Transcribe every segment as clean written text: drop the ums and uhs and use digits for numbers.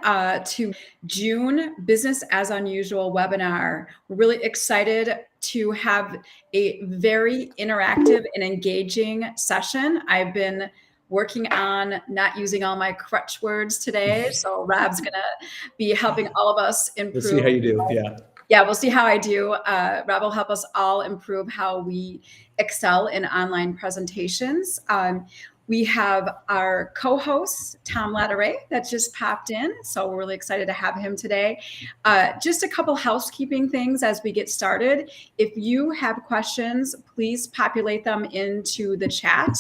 To June Business as Unusual webinar. We're really excited to have a very interactive and engaging session. I've been working on not using all my crutch words today, so Rob's gonna be helping all of us improve. We'll see how you do, yeah. Yeah, we'll see how I do. Rob will help us all improve how we excel in online presentations. We have our co-host, Tom Latteray, that just popped in. So we're really excited to have him today. Just a couple housekeeping things as we get started. If you have questions, please populate them into the chat.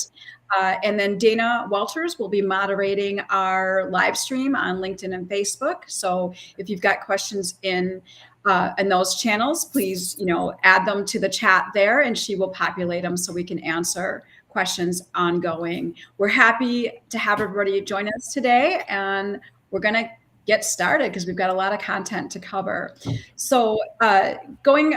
And then Dana Walters will be moderating our live stream on LinkedIn and Facebook. So if you've got questions in those channels, please, add them to the chat there, and she will populate them so we can answer questions ongoing. We're happy to have everybody join us today, and we're going to get started because we've got a lot of content to cover. So going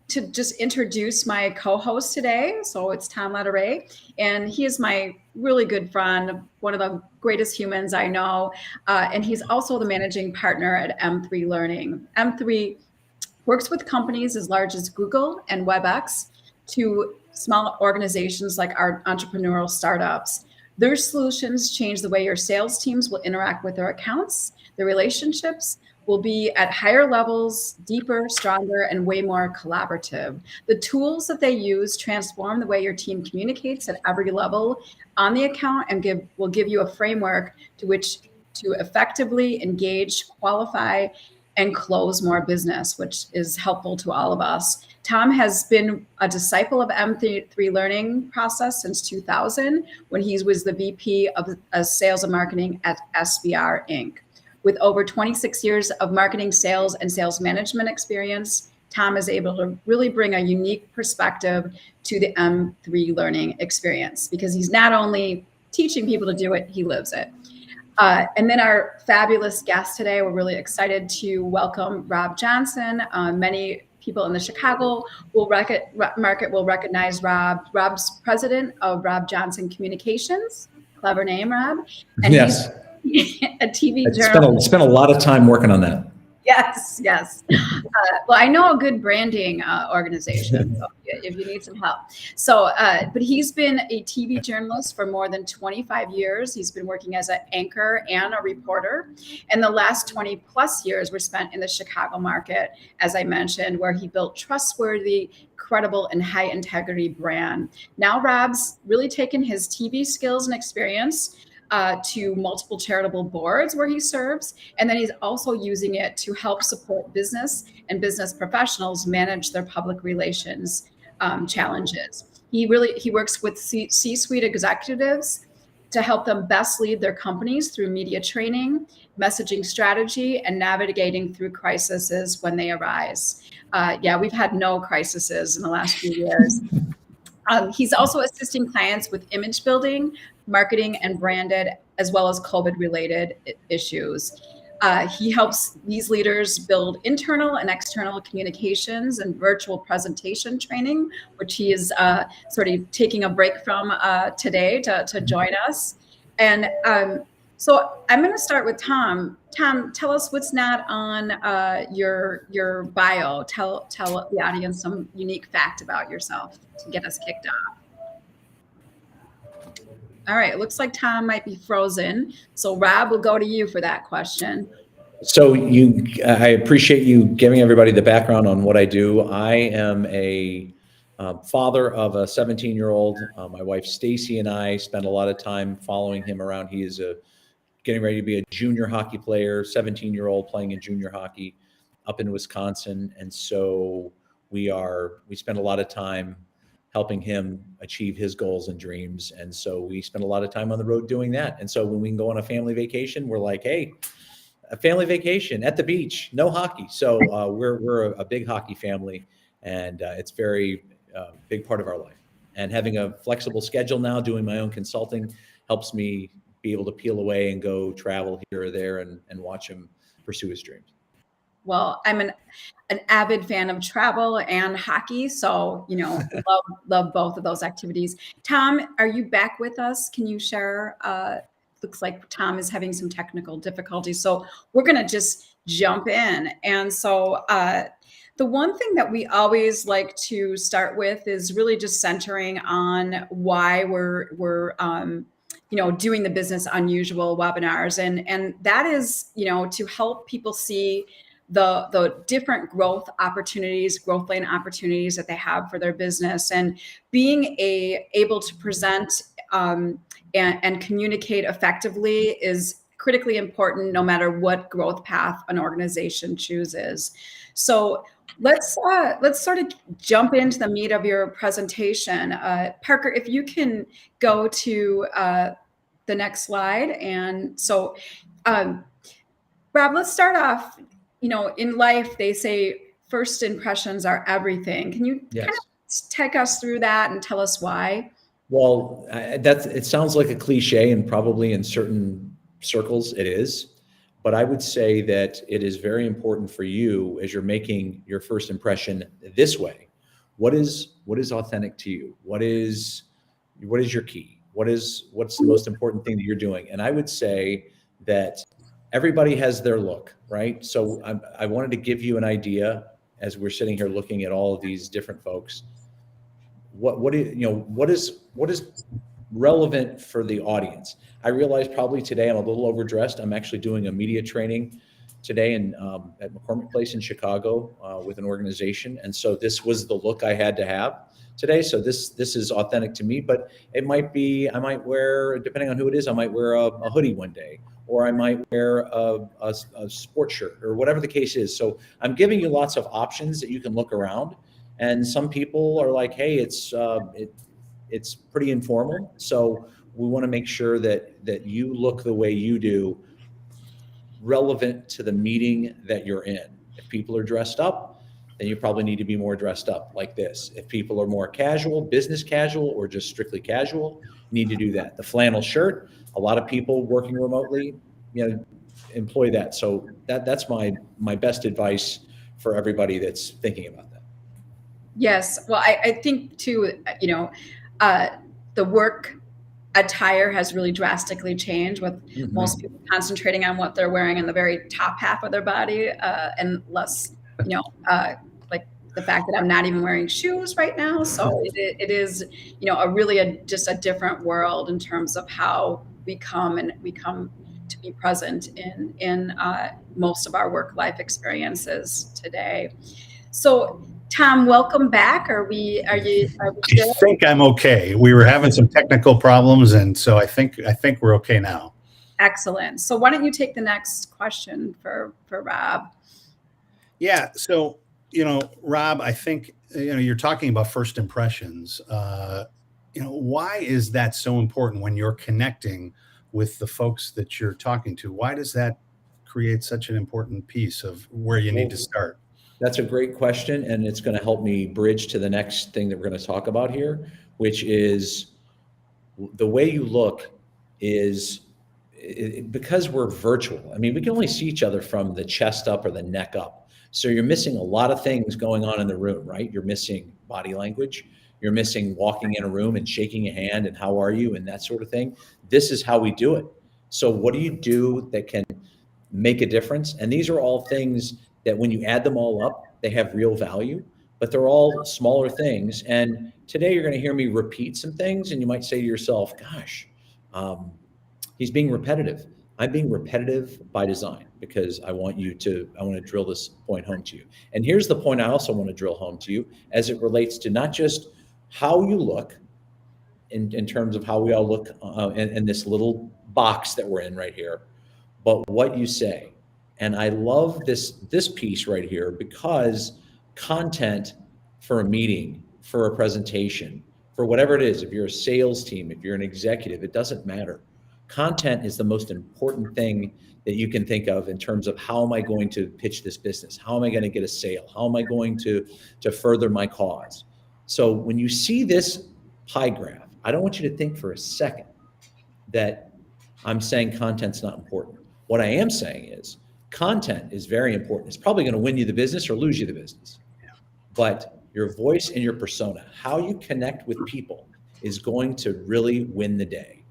to just introduce my co-host today. So it's Tom Latteray, and he is my really good friend, one of the greatest humans I know, and he's also the managing partner at M3 Learning. M3 works with companies as large as Google and WebEx to small organizations like our entrepreneurial startups. Their solutions change the way your sales teams will interact with their accounts. The relationships will be at higher levels, deeper, stronger, and way more collaborative. The tools that they use transform the way your team communicates at every level on the account and will give you a framework to effectively engage, qualify, and close more business, which is helpful to all of us. Tom has been a disciple of M3 Learning process since 2000, when he was the VP of Sales and Marketing at SBR Inc. With over 26 years of marketing, sales, and sales management experience, Tom is able to really bring a unique perspective to the M3 Learning experience, because he's not only teaching people to do it, he lives it. And then our fabulous guest today, we're really excited to welcome Rob Johnson. Many people in the Chicago market will recognize Rob. Rob's president of Rob Johnson Communications. Clever name, Rob. And yes. He's a TV journalist. Spent a lot of time working on that. Yes. Well, I know a good branding organization, so if you need some help. So, but he's been a TV journalist for more than 25 years. He's been working as an anchor and a reporter. And the last 20 plus years were spent in the Chicago market, as I mentioned, where he built trustworthy, credible, and high integrity brand. Now Rob's really taken his TV skills and experience to multiple charitable boards where he serves. And then he's also using it to help support business and business professionals manage their public relations challenges. He works with C-suite executives to help them best lead their companies through media training, messaging strategy, and navigating through crises when they arise. We've had no crises in the last few years. He's also assisting clients with image building, marketing, and branded, as well as COVID-related issues. He helps these leaders build internal and external communications and virtual presentation training, which he is sort of taking a break from today to join us. And so I'm going to start with Tom. Tom, tell us what's not on your bio. Tell the audience some unique fact about yourself to get us kicked off. All right, it looks like Tom might be frozen. So Rob, we'll go to you for that question. So I appreciate you giving everybody the background on what I do. I am a father of a 17-year-old. My wife Stacy and I spend a lot of time following him around. He is getting ready to be a junior hockey player, 17-year-old playing in junior hockey up in Wisconsin. And so we spend a lot of time helping him achieve his goals and dreams. And so we spend a lot of time on the road doing that. And so when we can go on a family vacation, we're like, hey, a family vacation at the beach, no hockey. So we're a big hockey family, and it's very big part of our life. And having a flexible schedule now, doing my own consulting, helps me be able to peel away and go travel here or there and watch him pursue his dreams. Well, I'm an avid fan of travel and hockey, so love both of those activities. Tom, are you back with us? Can you share looks like Tom is having some technical difficulties. So we're going to just jump in. And so the one thing that we always like to start with is really just centering on why we're doing the Business Unusual webinars. And that is, to help people see the different growth lane opportunities that they have for their business, and being able to present and communicate effectively is critically important no matter what growth path an organization chooses. So let's sort of jump into the meat of your presentation. Parker, if you can go to the next slide. And so, Rob, let's start off. In life, they say first impressions are everything. Can you kind of take us through that and tell us why? Well, it sounds like a cliche, and probably in certain circles it is. But I would say that it is very important for you as you're making your first impression this way. What is authentic to you? What is your key? What's the most important thing that you're doing? And I would say that everybody has their look, right? So I wanted to give you an idea as we're sitting here looking at all of these different folks. What is relevant for the audience? I realize probably today I'm a little overdressed. I'm actually doing a media training today at McCormick Place in Chicago with an organization, and so this was the look I had to have today. So this is authentic to me, but it might be, I might wear, depending on who it is, I might wear a hoodie one day, or I might wear a sports shirt, or whatever the case is. So I'm giving you lots of options that you can look around. And some people are like, hey, it's pretty informal. So we want to make sure that you look the way you do, relevant to the meeting that you're in. If people are dressed up, then you probably need to be more dressed up like this. If people are more casual, business casual, or just strictly casual, you need to do that. The flannel shirt, a lot of people working remotely, employ that. So that's my best advice for everybody that's thinking about that. Yes. Well, I think too, the work attire has really drastically changed, with most people concentrating on what they're wearing in the very top half of their body, and less, like the fact that I'm not even wearing shoes right now. So it is, just a different world in terms of how we come to be present in most of our work life experiences today. So, Tom, welcome back. Are you I think I'm okay. We were having some technical problems, and so I think we're okay now. Excellent. So why don't you take the next question for Rob? Yeah. So, Rob, I think, you're talking about first impressions. Why is that so important when you're connecting with the folks that you're talking to? Why does that create such an important piece of where you need to start? That's a great question, and it's going to help me bridge to the next thing that we're going to talk about here, which is the way you look is because we're virtual. I mean, we can only see each other from the chest up or the neck up. So you're missing a lot of things going on in the room, right? You're missing body language. You're missing walking in a room and shaking a hand and how are you and that sort of thing. This is how we do it. So what do you do that can make a difference? And these are all things that when you add them all up, they have real value, but they're all smaller things. And today you're going to hear me repeat some things, and you might say to yourself, gosh, he's being repetitive. I'm being repetitive by design because I want to drill this point home to you. And here's the point I also want to drill home to you as it relates to not just how you look in terms of how we all look in this little box that we're in right here, but what you say. And I love this piece right here, because content for a meeting, for a presentation, for whatever it is, if you're a sales team, if you're an executive, it doesn't matter. Content is the most important thing that you can think of in terms of how am I going to pitch this business? How am I going to get a sale? How am I going to further my cause? So when you see this pie graph, I don't want you to think for a second that I'm saying content's not important. What I am saying is content is very important. It's probably going to win you the business or lose you the business. Yeah. But your voice and your persona, how you connect with people, is going to really win the day.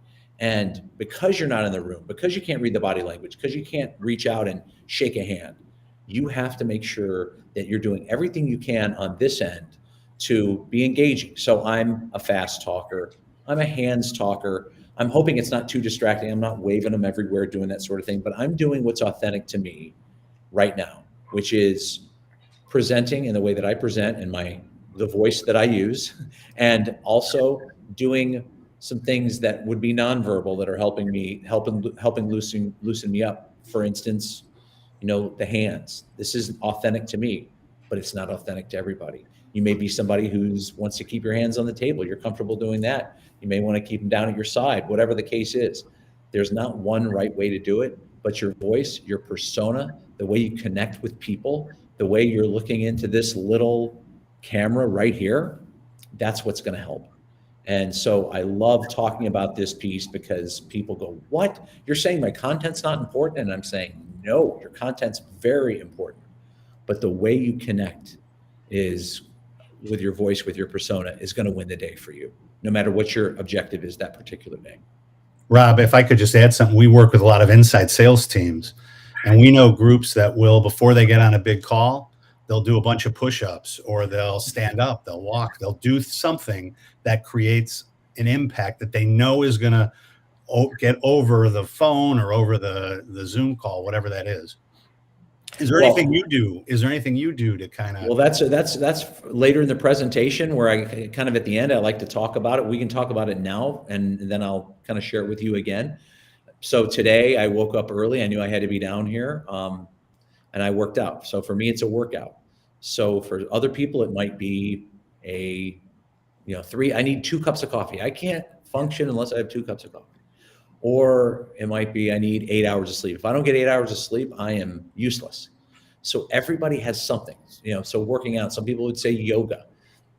And because you're not in the room, because you can't read the body language, because you can't reach out and shake a hand, you have to make sure that you're doing everything you can on this end to be engaging. So I'm a fast talker. I'm a hands talker. I'm hoping it's not too distracting. I'm not waving them everywhere, doing that sort of thing, but I'm doing what's authentic to me right now, which is presenting in the way that I present and the voice that I use, and also doing some things that would be nonverbal that are helping loosen me up. For instance, the hands. This is authentic to me, but it's not authentic to everybody. You may be somebody who wants to keep your hands on the table. You're comfortable doing that. You may want to keep them down at your side, whatever the case is. There's not one right way to do it, but your voice, your persona, the way you connect with people, the way you're looking into this little camera right here, that's what's going to help. And so I love talking about this piece because people go, what? You're saying my content's not important? And I'm saying, no, your content's very important. But the way you connect is with your voice, with your persona, is going to win the day for you, no matter what your objective is that particular day. Rob, if I could just add something, we work with a lot of inside sales teams, and we know groups that will, before they get on a big call, they'll do a bunch of push-ups, or they'll stand up, they'll walk, they'll do something that creates an impact that they know is going to get over the phone or over the Zoom call, whatever that is. Is there anything you do? Is there anything you do to kind of? Well, that's later in the presentation where I kind of at the end, I like to talk about it. We can talk about it now, and then I'll kind of share it with you again. So today I woke up early. I knew I had to be down here, and I worked out. So for me, it's a workout. So for other people, it might be I need 2 cups of coffee. I can't function unless I have 2 cups of coffee. Or it might be I need 8 hours of sleep. If I don't get 8 hours of sleep, I am useless. So everybody has something, so working out, some people would say yoga.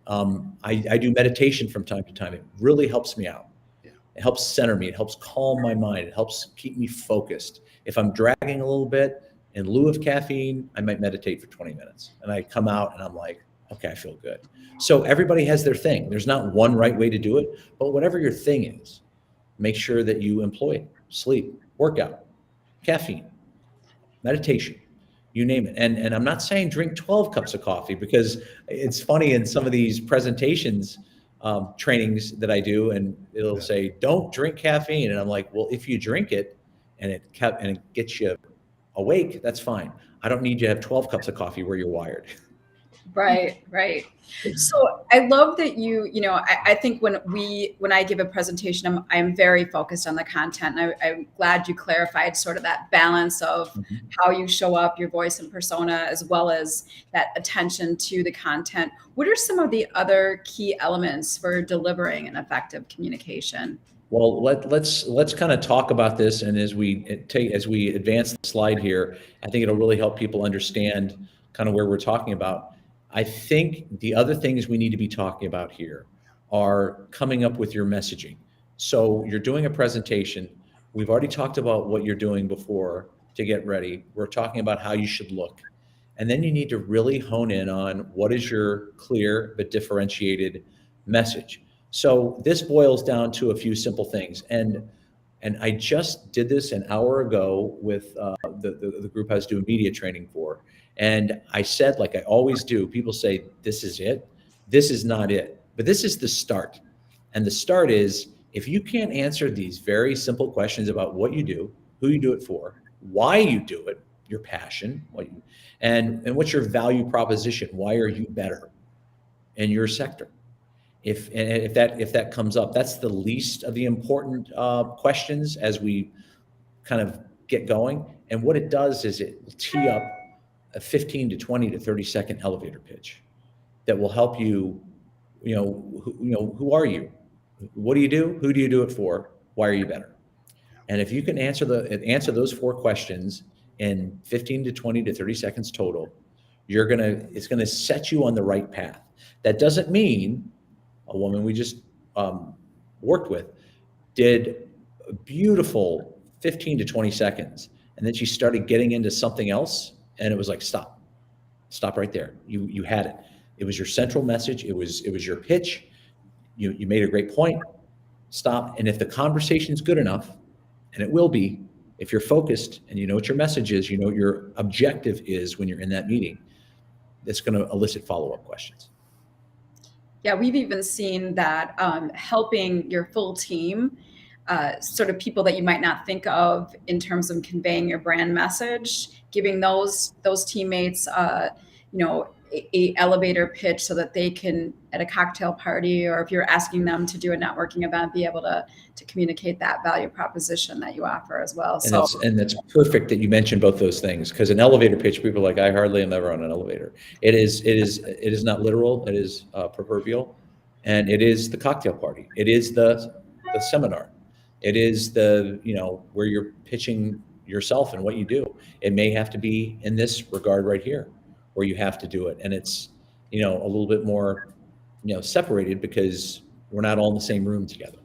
I do meditation from time to time. It really helps me out. Yeah. It helps center me. It helps calm my mind. It helps keep me focused. If I'm dragging a little bit, in lieu of caffeine, I might meditate for 20 minutes. And I come out and I'm like, okay, I feel good. So everybody has their thing. There's not one right way to do it, but whatever your thing is, make sure that you employ it. Sleep, workout, caffeine, meditation, you name it. And I'm not saying drink 12 cups of coffee, because it's funny in some of these presentations, trainings that I do, and it'll say, don't drink caffeine. And I'm like, well, if you drink it and it gets you awake, that's fine. I don't need you to have 12 cups of coffee where you're wired. Right. So I love that I think when I give a presentation, I'm very focused on the content. And I'm glad you clarified sort of that balance of how you show up, your voice and persona, as well as that attention to the content. What are some of the other key elements for delivering an effective communication? Well, let's kind of talk about this, and as we advance the slide here, I think it'll really help people understand kind of where we're talking about. I think the other things we need to be talking about here are coming up with your messaging. So you're doing a presentation. We've already talked about what you're doing before to get ready. We're talking about how you should look. And then you need to really hone in on what is your clear but differentiated message. So this boils down to a few simple things. And I just did this an hour ago with the group I was doing media training for. And I said, like I always do, people say, this is it. This is not it. But this is the start. And the start is, if you can't answer these very simple questions about what you do, who you do it for, why you do it, your passion, and what's your value proposition, why are you better in your sector? If that comes up, that's the least of the important questions as we kind of get going. And what it does is it will tee up a 15 to 20 to 30 second elevator pitch that will help you, who are you? What do you do? Who do you do it for? Why are you better? And if you can answer those 4 questions in 15 to 20 to 30 seconds total, it's gonna set you on the right path. That doesn't mean a woman we just worked with did a beautiful 15 to 20 seconds, and then she started getting into something else, and it was like, stop right there. You had it. It was your central message. It was your pitch. You made a great point. stop. And if the conversation's good enough, and it will be, if you're focused and you know what your message is, you know what your objective is when you're in that meeting, it's going to elicit follow-up questions. Yeah, we've even seen that helping your full team, sort of people that you might not think of in terms of conveying your brand message, giving those teammates, a elevator pitch so that they can, at a cocktail party, or if you're asking them to do a networking event, be able to communicate that value proposition that you offer as well. And that's perfect that you mentioned both those things, because an elevator pitch, people are like, I hardly am ever on an elevator. It is not literal. It is proverbial, and it is the cocktail party. It is the seminar. It is the, where you're pitching yourself and what you do. It may have to be in this regard right here, where you have to do it. And it's, a little bit more, separated, because we're not all in the same room together.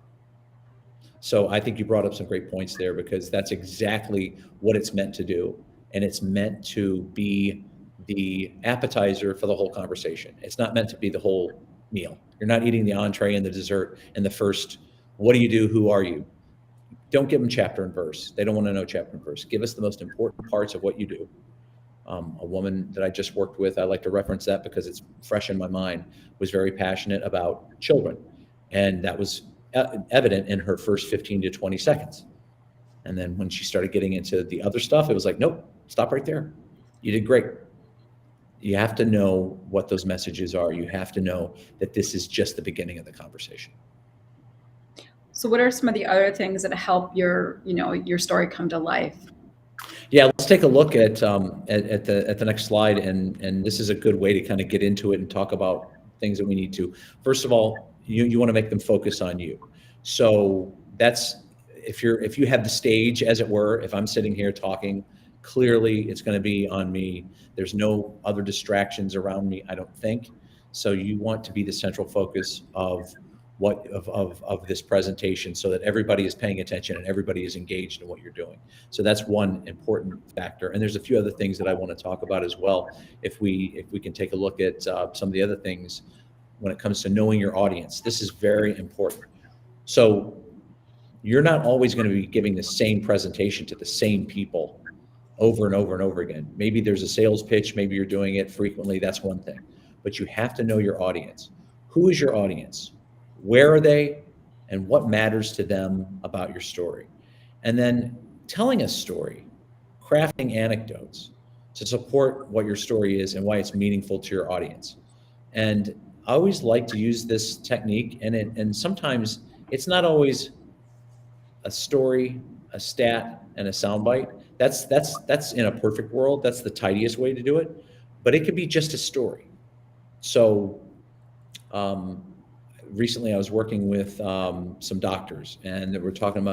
So I think you brought up some great points there, because that's exactly what it's meant to do. And it's meant to be the appetizer for the whole conversation. It's not meant to be the whole meal. You're not eating the entree and the dessert and the first, what do you do? Who are you? Don't give them chapter and verse. They don't want to know chapter and verse. Give us the most important parts of what you do. A woman that I just worked with, I like to reference that because it's fresh in my mind, was very passionate about children. And that was evident in her first 15 to 20 seconds. And then when she started getting into the other stuff, it was like, nope, stop right there. You did great. You have to know what those messages are. You have to know that this is just the beginning of the conversation. So what are some of the other things that help your story come to life? Yeah, let's take a look at the next slide, and this is a good way to kind of get into it and talk about things that we need to. First of all, you want to make them focus on you. So that's, if you have the stage, as it were, if I'm sitting here talking, clearly it's going to be on me. There's no other distractions around me, I don't think. So you want to be the central focus of this presentation, so that everybody is paying attention and everybody is engaged in what you're doing. So that's one important factor. And there's a few other things that I want to talk about as well. If we can take a look at some of the other things when it comes to knowing your audience, this is very important. So you're not always going to be giving the same presentation to the same people over and over and over again. Maybe there's a sales pitch, maybe you're doing it frequently, that's one thing. But you have to know your audience. Who is your audience? Where are they, and what matters to them about your story? And then telling a story, crafting anecdotes to support what your story is and why it's meaningful to your audience. And I always like to use this technique, and sometimes it's not always a story, a stat, and a soundbite. That's in a perfect world, that's the tidiest way to do it, but it could be just a story. So, recently I was working with some doctors, and they were talking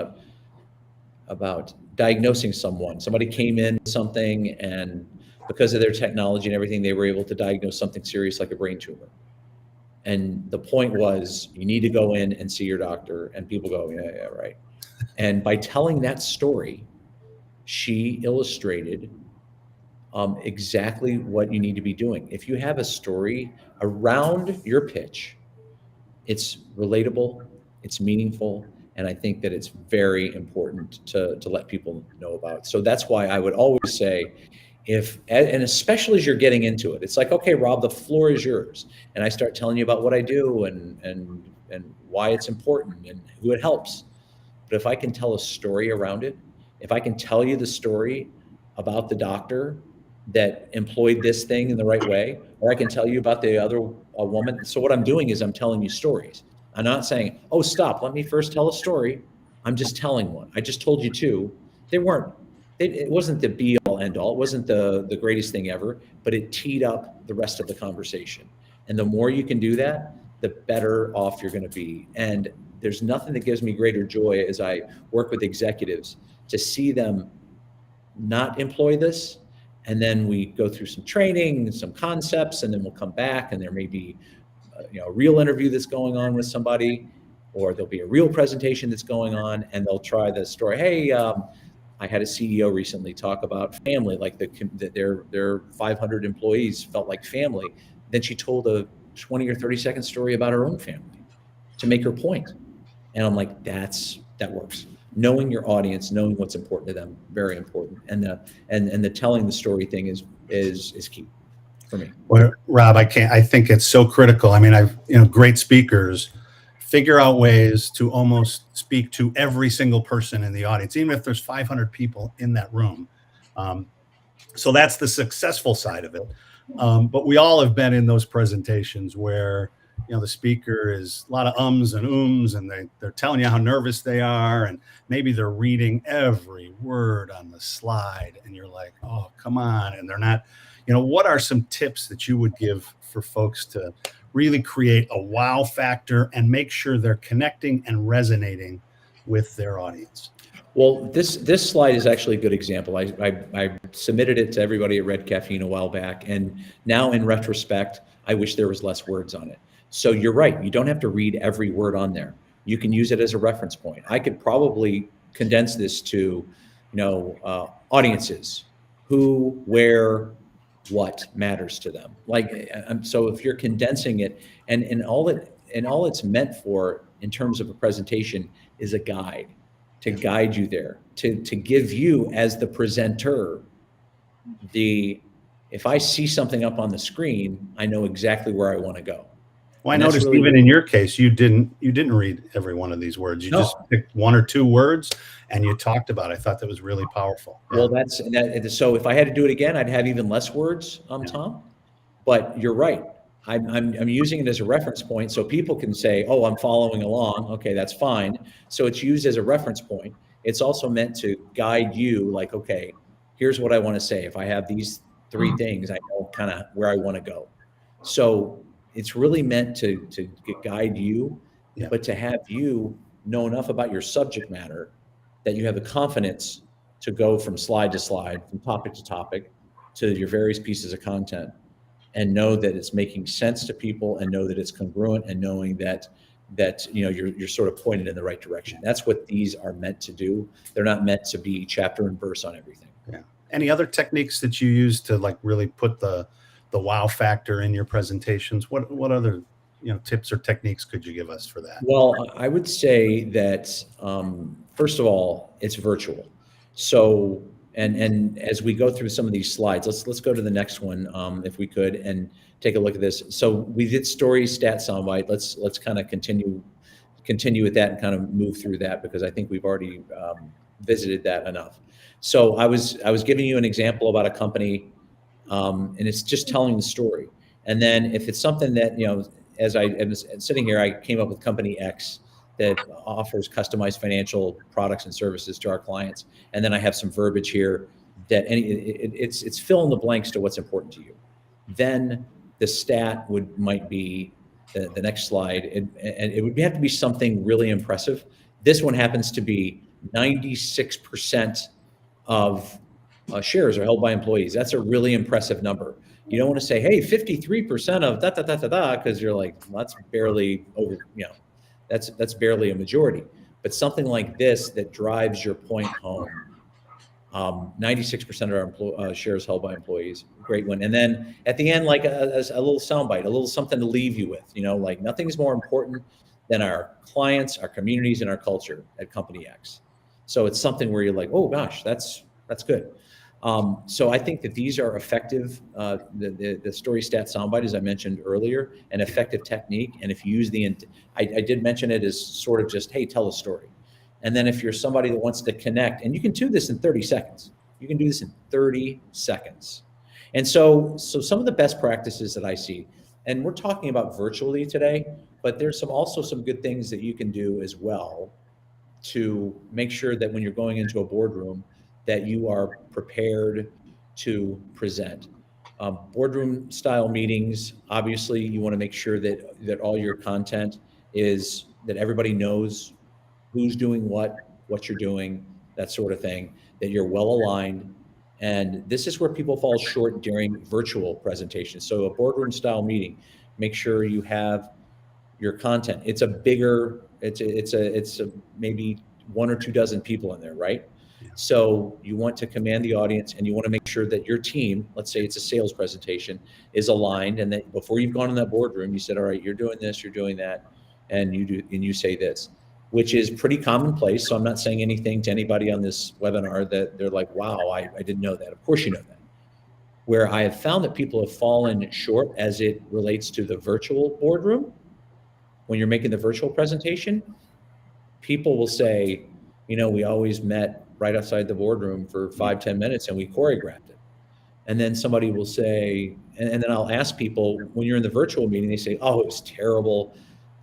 about diagnosing someone. Somebody came in with something, and because of their technology and everything, they were able to diagnose something serious like a brain tumor. And the point was, you need to go in and see your doctor. And people go, yeah, right. And by telling that story, she illustrated exactly what you need to be doing. If you have a story around your pitch, it's relatable, it's meaningful, and I think that it's very important to let people know about. So that's why I would always say, and especially as you're getting into it, it's like, okay, Rob, the floor is yours. And I start telling you about what I do and why it's important and who it helps. But if I can tell a story around it, if I can tell you the story about the doctor that employed this thing in the right way, or I can tell you about the other woman. So what I'm doing is I'm telling you stories. I'm not saying, oh, stop, let me first tell a story. I'm just telling one. I just told you two. It wasn't the be all end all. It wasn't the greatest thing ever, but it teed up the rest of the conversation. And the more you can do that, the better off you're going to be. And there's nothing that gives me greater joy as I work with executives to see them not employ this. And then we go through some training, some concepts, and then we'll come back, and there may be a real interview that's going on with somebody, or there'll be a real presentation that's going on, and they'll try the story. Hey, I had a CEO recently talk about family, like their 500 employees felt like family. Then she told a 20 or 30 second story about her own family to make her point. And I'm like, that works. Knowing your audience, knowing what's important to them, very important. And the telling the story thing is key for me. Well, Rob, I think it's so critical. I mean, great speakers figure out ways to almost speak to every single person in the audience, even if there's 500 people in that room. So that's the successful side of it. But we all have been in those presentations where, the speaker is a lot of ums and ums, and they're telling you how nervous they are. And maybe they're reading every word on the slide. And you're like, oh, come on. And they're not, what are some tips that you would give for folks to really create a wow factor and make sure they're connecting and resonating with their audience? Well, this slide is actually a good example. I submitted it to everybody at Red Caffeine a while back, and now in retrospect, I wish there was less words on it. So you're right. You don't have to read every word on there. You can use it as a reference point. I could probably condense this to, audiences, who, where, what matters to them. So if you're condensing it, and all it's meant for in terms of a presentation is a guide, to guide you there, to give you as the presenter, if I see something up on the screen, I know exactly where I want to go. Well, I noticed really, even in your case, you didn't read every one of these words. You just picked one or two words and you talked about it. I thought that was really powerful. Well, so if I had to do it again, I'd have even less words, Tom. But you're right. I'm using it as a reference point so people can say, oh, I'm following along. Okay, that's fine. So it's used as a reference point. It's also meant to guide you, like, okay, here's what I want to say. If I have these three things, I know kind of where I want to go. So it's really meant to guide you, but to have you know enough about your subject matter that you have the confidence to go from slide to slide, from topic to topic, to your various pieces of content, and know that it's making sense to people, and know that it's congruent, and knowing that you're sort of pointed in the right direction. That's what these are meant to do. They're not meant to be chapter and verse on everything. Yeah. Any other techniques that you use to really put the wow factor in your presentations? What other tips or techniques could you give us for that? Well, I would say that first of all, it's virtual. So and as we go through some of these slides, let's go to the next one if we could, and take a look at this. So we did story, stat, soundbite. Let's kind of continue with that and kind of move through that, because I think we've already visited that enough. So I was giving you an example about a company. And it's just telling the story. And then if it's something that, as I was sitting here, I came up with company X that offers customized financial products and services to our clients. And then I have some verbiage here that it's fill in the blanks to what's important to you. Then the stat might be the next slide. And it would have to be something really impressive. This one happens to be 96% of shares are held by employees. That's a really impressive number. You don't want to say, hey, 53% of because you're like, well, that's barely over, that's barely a majority. But something like this that drives your point home. 96% of our shares held by employees. Great one. And then at the end, like a little soundbite, a little something to leave you with, like nothing's more important than our clients, our communities, and our culture at Company X. So it's something where you're like, oh gosh, that's good. So I think that these are effective, the story, stat, soundbite, as I mentioned earlier, an effective technique. And if you use I did mention it as sort of just, hey, tell a story. And then if you're somebody that wants to connect, and you can do this in 30 seconds, you can do this in 30 seconds. And so some of the best practices that I see, and we're talking about virtually today, but there's also some good things that you can do as well to make sure that when you're going into a boardroom, that you are prepared to present. Boardroom style meetings, obviously you want to make sure that all your content is that everybody knows who's doing what you're doing, that sort of thing, that you're well aligned. And this is where people fall short during virtual presentations. So a boardroom style meeting, make sure you have your content. It's a maybe 1 or 2 dozen people in there, right? Yeah. So you want to command the audience, and you want to make sure that your team, let's say it's a sales presentation, is aligned, and that before you've gone in that boardroom, you said, all right, you're doing this, you're doing that, and you say this. which is pretty commonplace. So I'm not saying anything to anybody on this webinar that they're like, wow, I didn't know that. Of course you know that. Where I have found that people have fallen short as it relates to the virtual boardroom, when you're making the virtual presentation, people will say, we always met right outside the boardroom for 5-10 minutes and we choreographed it. And then somebody will say, and then I'll ask people, when you're in the virtual meeting, they say, oh, it was terrible.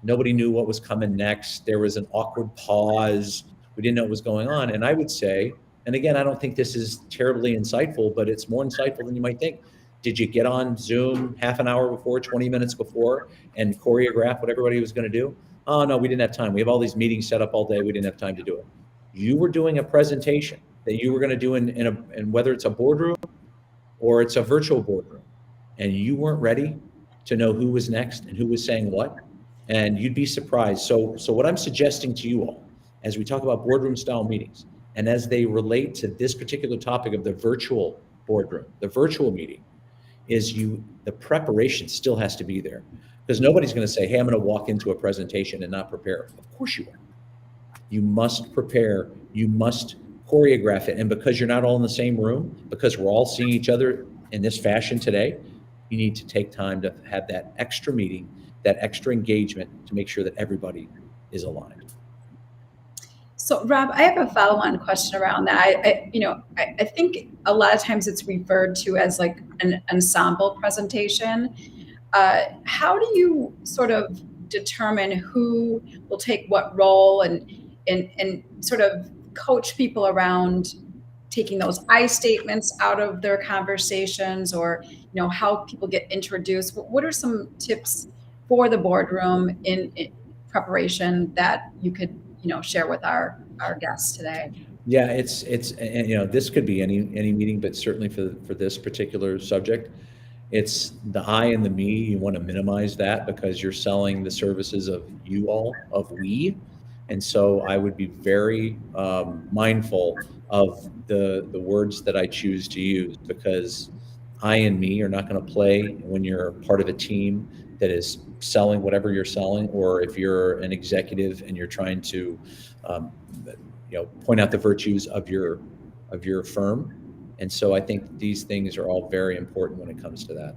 Nobody knew what was coming next. There was an awkward pause. We didn't know what was going on. And I would say, and again, I don't think this is terribly insightful, but it's more insightful than you might think. Did you get on Zoom half an hour before, 20 minutes before, and choreograph what everybody was going to do? Oh, no, we didn't have time. We have all these meetings set up all day. We didn't have time to do it. You were doing a presentation that you were going to do in whether it's a boardroom or it's a virtual boardroom, and you weren't ready to know who was next and who was saying what, and you'd be surprised. So what I'm suggesting to you all, as we talk about boardroom style meetings, and as they relate to this particular topic of the virtual boardroom, the virtual meeting, is the preparation still has to be there. Because nobody's going to say, hey, I'm going to walk into a presentation and not prepare. Of course you are. You must prepare. You must choreograph it. And because you're not all in the same room, because we're all seeing each other in this fashion today, you need to take time to have that extra meeting, that extra engagement to make sure that everybody is aligned. So Rob, I have a follow-on question around that. I think a lot of times it's referred to as like an ensemble presentation. How do you sort of determine who will take what role and sort of coach people around taking those I statements out of their conversations, or how people get introduced? What are some tips for the boardroom in preparation that you could share with our guests today? Yeah, it's this could be any meeting, but certainly for this particular subject, it's the I and the me. You want to minimize that because you're selling the services of you all, of we. And so I would be very mindful of the words that I choose to use, because I and me are not going to play when you're part of a team that is selling whatever you're selling, or if you're an executive and you're trying to point out the virtues of your firm. And so I think these things are all very important when it comes to that.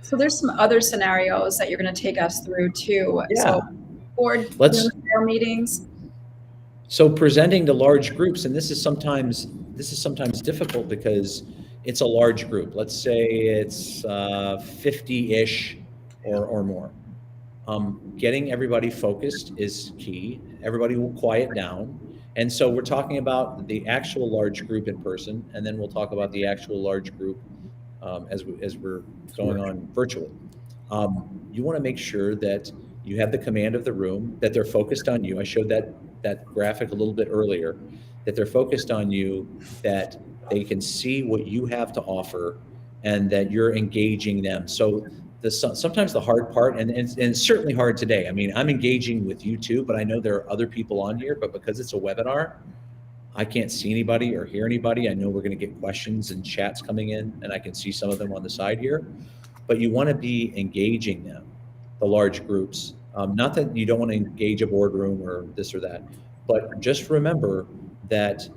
So there's some other scenarios that you're going to take us through too. Yeah. So board meetings. So presenting to large groups, and this is sometimes difficult because it's a large group. Let's say it's 50-ish or more. Getting everybody focused is key. Everybody will quiet down. And so we're talking about the actual large group in person, and then we'll talk about the actual large group as we're going on virtually. You want to make sure that you have the command of the room, that they're focused on you. I showed that graphic a little bit earlier, that they're focused on you, that they can see what you have to offer, and that you're engaging them. So sometimes the hard part, and it's certainly hard today. I mean, I'm engaging with you too, but I know there are other people on here, but because it's a webinar, I can't see anybody or hear anybody. I know we're going to get questions and chats coming in, and I can see some of them on the side here, but you want to be engaging them, the large groups. Not that you don't want to engage a boardroom or this or that, but just remember that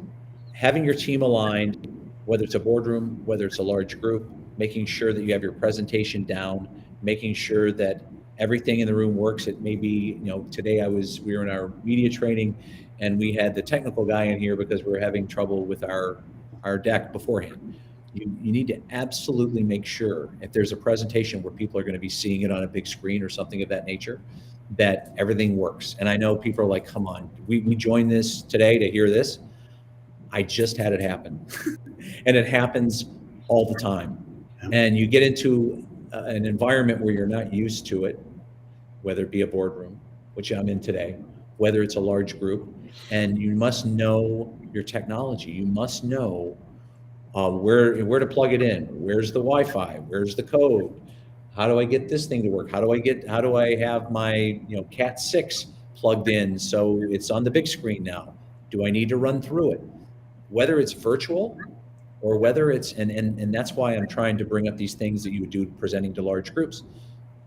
having your team aligned, whether it's a boardroom, whether it's a large group, making sure that you have your presentation down, making sure that everything in the room works. It may be, today we were in our media training and we had the technical guy in here because we were having trouble with our deck beforehand. You need to absolutely make sure, if there's a presentation where people are going to be seeing it on a big screen or something of that nature, that everything works. And I know people are like, come on, we joined this today to hear this. I just had it happen. And it happens all the time. And you get into an environment where you're not used to it, whether it be a boardroom, which I'm in today, whether it's a large group, and you must know your technology. You must know where to plug it in. Where's the Wi-Fi? Where's the code? How do I get this thing to work? How do I have my Cat 6 plugged in so it's on the big screen now? Do I need to run through it? Whether it's virtual or whether it's, and that's why I'm trying to bring up these things that you would do presenting to large groups.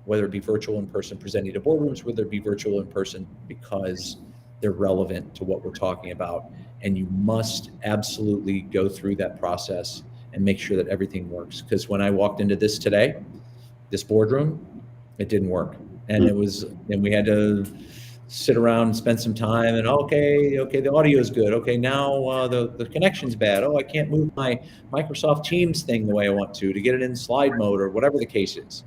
whether it be virtual, in person, presenting to boardrooms, whether it be virtual, in person, because they're relevant to what we're talking about. And you must absolutely go through that process and make sure that everything works. Because when I walked into this today, this boardroom, it didn't work. And we had to sit around and spend some time and okay, the audio is good. Okay, now the connection's bad. Oh, I can't move my Microsoft Teams thing the way I want to get it in slide mode or whatever the case is.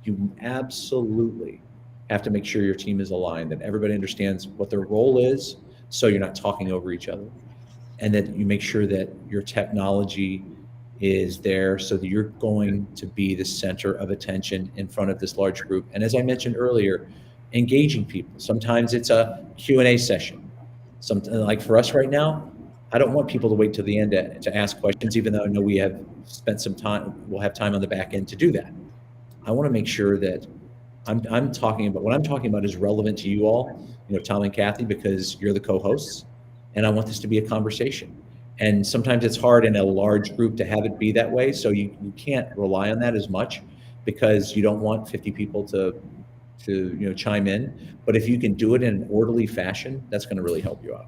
You absolutely have to make sure your team is aligned, that everybody understands what their role is, so you're not talking over each other, and that you make sure that your technology is there so that you're going to be the center of attention in front of this large group. And as I mentioned earlier, engaging people. Sometimes it's a Q&A session. Something like for us right now, I don't want people to wait till the end to ask questions, even though I know we have spent some time, we'll have time on the back end to do that. I want to make sure that I'm talking about, what I'm talking about is relevant to you all, Tom and Kathy, because you're the co-hosts, and I want this to be a conversation. And sometimes it's hard in a large group to have it be that way. So you can't rely on that as much, because you don't want 50 people to chime in. But if you can do it in an orderly fashion, that's going to really help you out.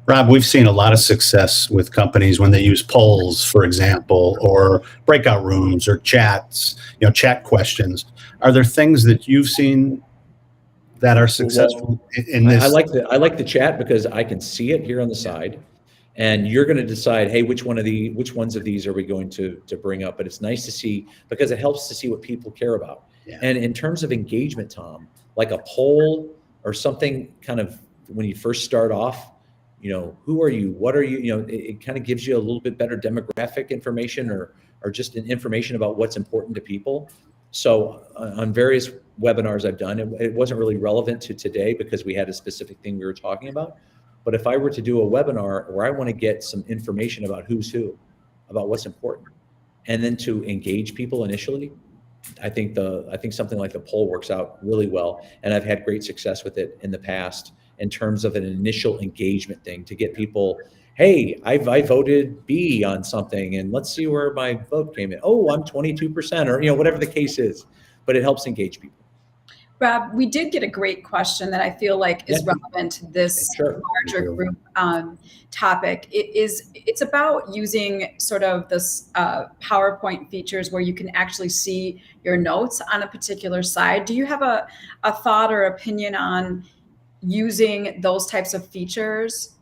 Rob, we've seen a lot of success with companies when they use polls, for example, or breakout rooms or chats, chat questions. Are there things that you've seen that are successful in this? I like the chat because I can see it here on the side, and you're going to decide, hey, which ones of these are we going to bring up? But it's nice to see, because it helps to see what people care about. Yeah. And in terms of engagement, Tom, like a poll or something, kind of when you first start off, who are you? What are you? It kind of gives you a little bit better demographic information or just an information about what's important to people. So on various webinars I've done, it wasn't really relevant to today because we had a specific thing we were talking about. But if I were to do a webinar where I want to get some information about who's who, about what's important, and then to engage people initially, I think something like the poll works out really well. And I've had great success with it in the past in terms of an initial engagement thing to get people, hey, I voted B on something, and let's see where my vote came in. Oh, I'm 22%, or whatever the case is. But it helps engage people. Rob, we did get a great question that I feel like is relevant to this larger group topic. It's about using sort of this PowerPoint features where you can actually see your notes on a particular slide. Do you have a thought or opinion on using those types of features?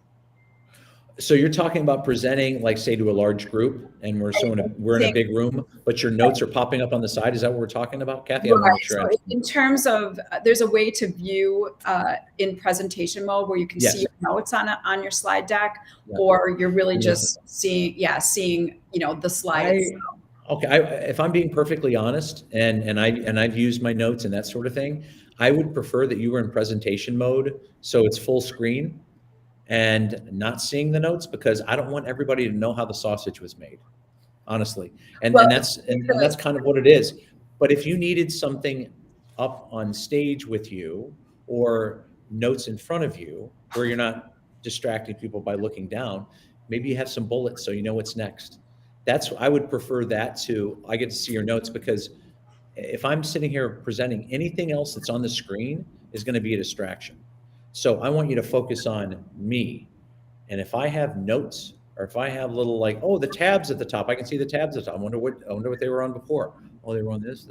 So you're talking about presenting, like, say, to a large group, and we're in a big room, but your notes are popping up on the side. Is that what we're talking about, Kathy? I'm not sure. So in terms of, there's a way to view in presentation mode where you can see your notes on your slide deck, or you're really just seeing the slide itself. Okay, if I'm being perfectly honest, and I've used my notes and that sort of thing, I would prefer that you were in presentation mode, so it's full screen and not seeing the notes, because I don't want everybody to know how the sausage was made, honestly. And that's kind of what it is. But if you needed something up on stage with you, or notes in front of you where you're not distracting people by looking down, maybe you have some bullets so you know what's next. I would prefer that to, I get to see your notes, because if I'm sitting here presenting, anything else that's on the screen is going to be a distraction. So I want you to focus on me. And if I have notes, or if I have little, like, oh, the tabs at the top, I can see the tabs at the top. I wonder what they were on before. Oh, they were on this.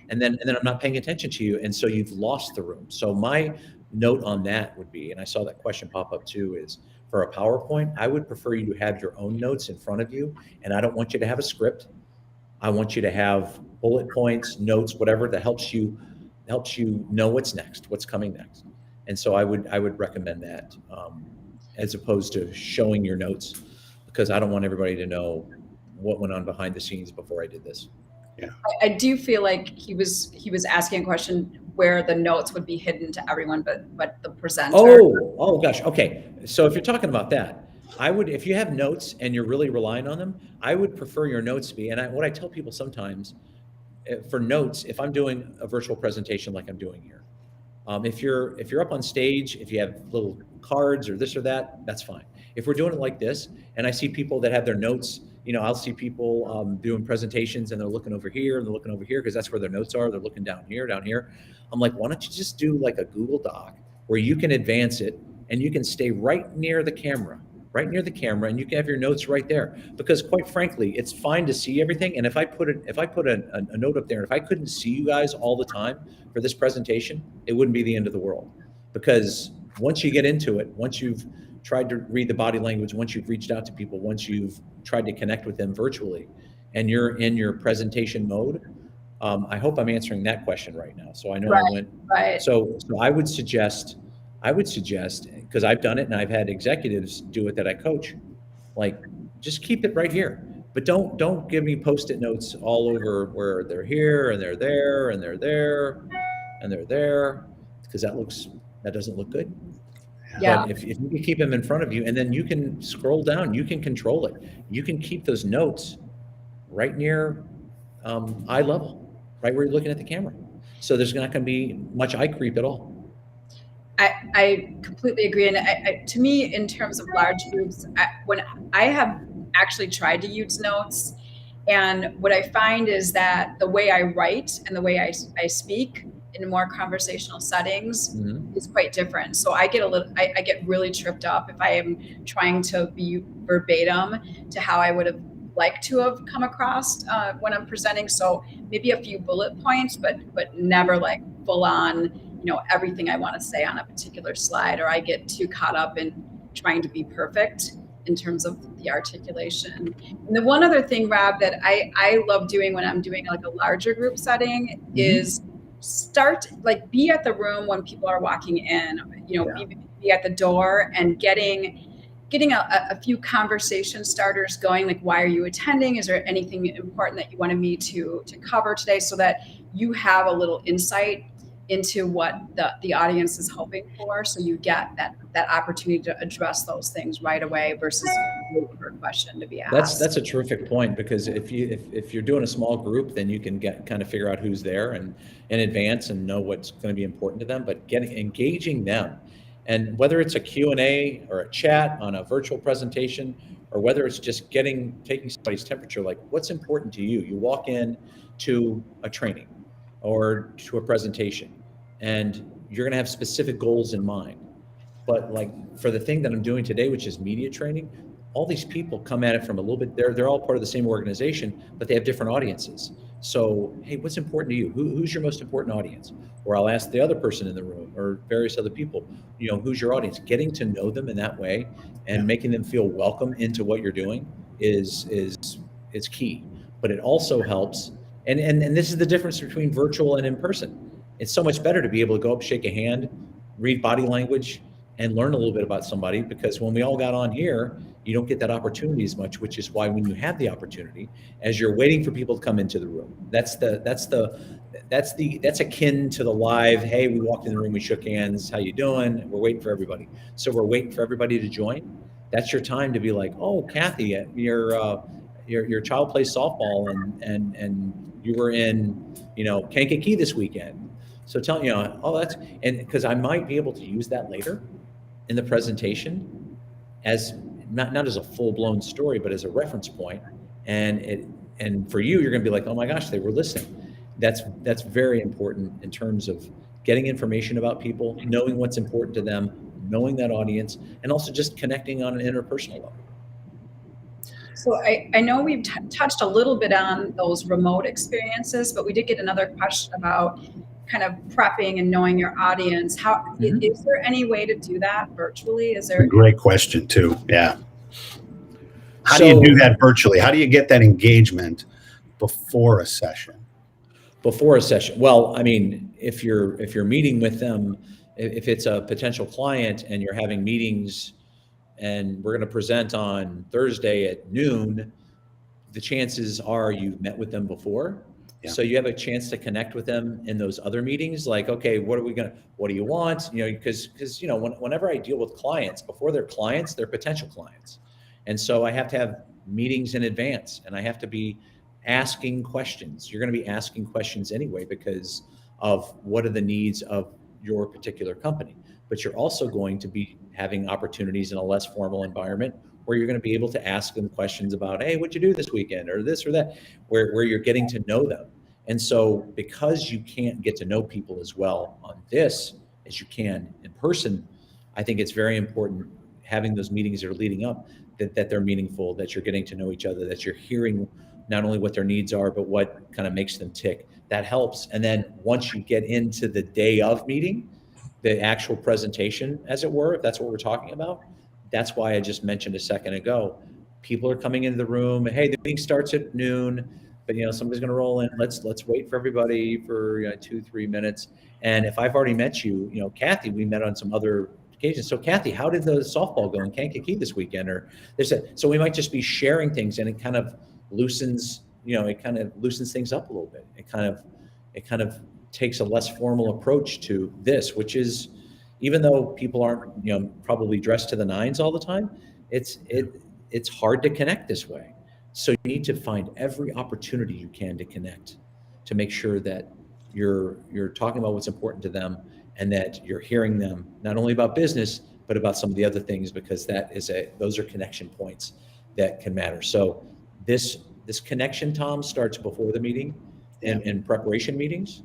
And then I'm not paying attention to you. And so you've lost the room. So my note on that would be, and I saw that question pop up too, is for a PowerPoint, I would prefer you to have your own notes in front of you. And I don't want you to have a script. I want you to have bullet points, notes, whatever that helps you know what's next, what's coming next. And so I would recommend that, as opposed to showing your notes, because I don't want everybody to know what went on behind the scenes before I did this. Yeah, I do feel like he was asking a question where the notes would be hidden to everyone, but the presenter. Oh gosh. Okay. So if you're talking about that, if you have notes and you're really relying on them, I would prefer your notes to be. And what I tell people sometimes, for notes, if I'm doing a virtual presentation like I'm doing here, if you're up on stage, if you have little cards or this or that, that's fine. If we're doing it like this, and I see people that have their notes I'll see people doing presentations and they're looking over here and they're looking over here because that's where their notes are. They're looking down here, down here. I'm like, why don't you just do like a Google Doc where you can advance it and you can stay right near the camera, and you can have your notes right there. Because quite frankly, it's fine to see everything. And if I put a note up there, and if I couldn't see you guys all the time for this presentation, it wouldn't be the end of the world. Because once you get into it, once you've tried to read the body language, once you've reached out to people, once you've tried to connect with them virtually, and you're in your presentation mode, I hope I'm answering that question right now. So I know I went. Right. So I would suggest, because I've done it and I've had executives do it that I coach, like just keep it right here. But don't give me Post-it notes all over where they're here and they're there and they're there and they're there, because that doesn't look good. Yeah. But if you can keep them in front of you, and then you can scroll down, you can control it. You can keep those notes right near eye level, right where you're looking at the camera. So there's not going to be much eye creep at all. I completely agree. And to me, in terms of large groups, when I have actually tried to use notes, and what I find is that the way I write and the way I speak in more conversational settings is quite different. So I get really tripped up if I am trying to be verbatim to how I would have liked to have come across when I'm presenting. So maybe a few bullet points, but never like full on, everything I want to say on a particular slide, or I get too caught up in trying to be perfect in terms of the articulation. And the one other thing, Rob, that I love doing when I'm doing like a larger group setting is be at the room when people are walking in, be at the door and getting a few conversation starters going, like, why are you attending? Is there anything important that you wanted me to cover today, so that you have a little insight into what the audience is hoping for, so you get that opportunity to address those things right away versus waiting for a question to be asked. That's a terrific point, because if you're doing a small group, then you can kind of figure out who's there and in advance and know what's going to be important to them. But engaging them, and whether it's a Q&A or a chat on a virtual presentation, or whether it's just taking somebody's temperature, like, what's important to you? You walk in to a training or to a presentation, and you're going to have specific goals in mind. But like for the thing that I'm doing today, which is media training, all these people come at it from a little bit, they're all part of the same organization, but they have different audiences. So, hey, what's important to you? Who's your most important audience? Or I'll ask the other person in the room or various other people, who's your audience? Getting to know them in that way and making them feel welcome into what you're doing is key. But it also helps, and this is the difference between virtual and in person. It's so much better to be able to go up, shake a hand, read body language, and learn a little bit about somebody, because when we all got on here, you don't get that opportunity as much, which is why when you have the opportunity, as you're waiting for people to come into the room, that's akin to the live, hey, we walked in the room, we shook hands, how you doing? We're waiting for everybody. So we're waiting for everybody to join. That's your time to be like, oh, Kathy, your child plays softball and you were in, Kankakee this weekend. So tell and because I might be able to use that later in the presentation as not as a full-blown story, but as a reference point. And for you, you're going to be like, oh my gosh, they were listening. That's very important in terms of getting information about people, knowing what's important to them, knowing that audience, and also just connecting on an interpersonal level. So I know we've touched a little bit on those remote experiences, but we did get another question about kind of prepping and knowing your audience. Is there any way to do that virtually? Is there? Great question too. Yeah. How do you do that virtually? How do you get that engagement before a session? Before a session. Well, I mean, if you're meeting with them, if it's a potential client and you're having meetings and we're going to present on Thursday at noon, the chances are you've met with them before. Yeah. So you have a chance to connect with them in those other meetings. Like, okay, what do you want? Because whenever I deal with clients, before they're clients, they're potential clients. And so I have to have meetings in advance, and I have to be asking questions. You're going to be asking questions anyway because of what are the needs of your particular company. But you're also going to be having opportunities in a less formal environment where you're going to be able to ask them questions about, hey, what'd you do this weekend, or this or that, where you're getting to know them. And so because you can't get to know people as well on this as you can in person, I think it's very important having those meetings that are leading up, that they're meaningful, that you're getting to know each other, that you're hearing not only what their needs are, but what kind of makes them tick. That helps. And then once you get into the day of meeting, the actual presentation, as it were, if that's what we're talking about, that's why I just mentioned a second ago, people are coming into the room. Hey, the meeting starts at noon, but somebody's going to roll in. Let's wait for everybody for 2-3 minutes. And if I've already met you, Kathy, we met on some other occasions. So Kathy, how did the softball go in Kankakee this weekend? Or so we might just be sharing things, and it kind of loosens, things up a little bit. It kind of takes a less formal approach to this, which is, even though people aren't, probably dressed to the nines all the time, it's hard to connect this way. So you need to find every opportunity you can to connect, to make sure that you're talking about what's important to them, and that you're hearing them not only about business, but about some of the other things, because those are connection points that can matter. So this connection, Tom, starts before the meeting, and in preparation meetings,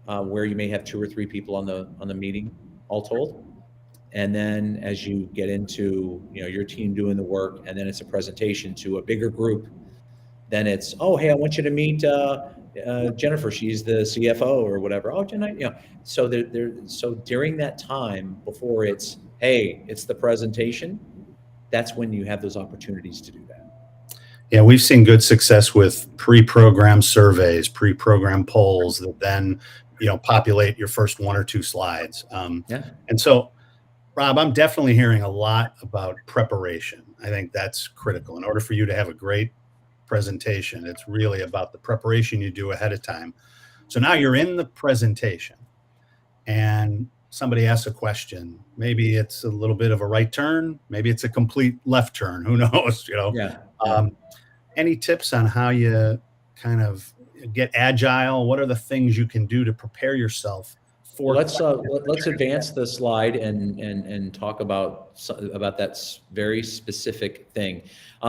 where you may have 2 or 3 people on the meeting, all told. And then as you get into your team doing the work, and then it's a presentation to a bigger group, then it's, oh, hey, I want you to meet Jennifer. She's the CFO or whatever. Oh, tonight, So so during that time before it's, hey, it's the presentation, that's when you have those opportunities to do that. Yeah, we've seen good success with pre-programmed surveys, pre-programmed polls that then populate your first 1 or 2 slides. And so, Rob, I'm definitely hearing a lot about preparation. I think that's critical. In order for you to have a great presentation, it's really about the preparation you do ahead of time. So now you're in the presentation, and somebody asks a question. Maybe it's a little bit of a right turn. Maybe it's a complete left turn. Who knows? Any tips on how you kind of get agile? What are the things you can do to prepare yourself for? Let's advance the slide and talk about that very specific thing.